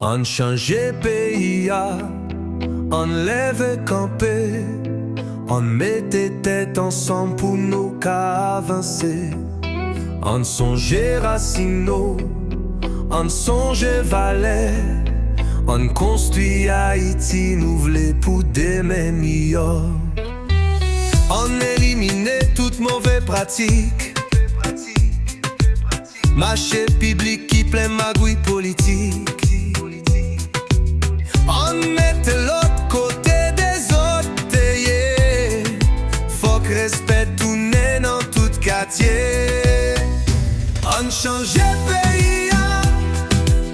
On change pays, on lève campé, on mettait tête ensemble pour nous avancer. On songeait Racino, on songeait Valais, on construit Haïti nouvelé pour demain meilleur. On éliminait toutes mauvaises pratiques, marché public qui plein magouille politique. On mettait l'autre côté des autres, yeah. Faut que respect tout né dans tout quartier. On changeait pays,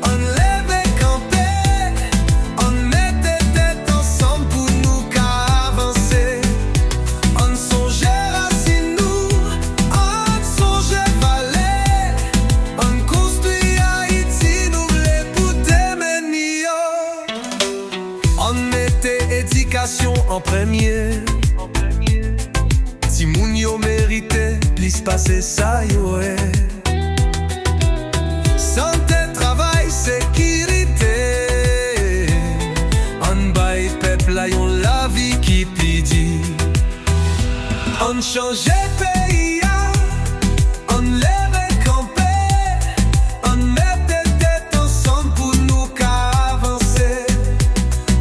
on levait campé, on mettait tête ensemble pour nous avancer. On songeait Racino, on songeait Valais, on construit Haïti nouvelé pour demain meilleur. On mettait éducation en premier. Si moun yo mérité, plus passer ça yo est. Santé, travail, sécurité. On baille peuple là yon la vie qui pidi. On changeait pays, on levait campé, on mettait tête ensemble pour nous avancer.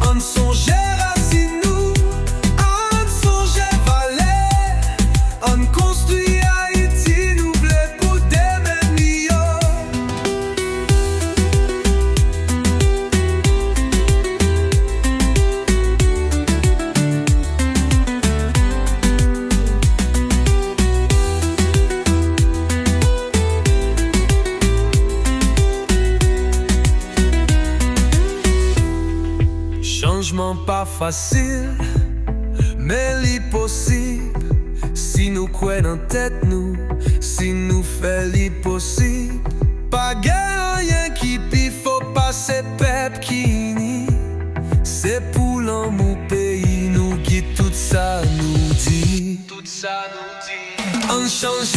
On songeait Racino, on songeait Valais, on construit Haïti nouvelé pour demain meilleur. Changement pas facile, mais l'impossible. Si nous croyons en tête nous, si nous fait l'impossible. Pas rien qui pis faut passer pep qui ni. C'est pour l'amour pays nous qui tout ça nous dit. Tout ça nous dit. On change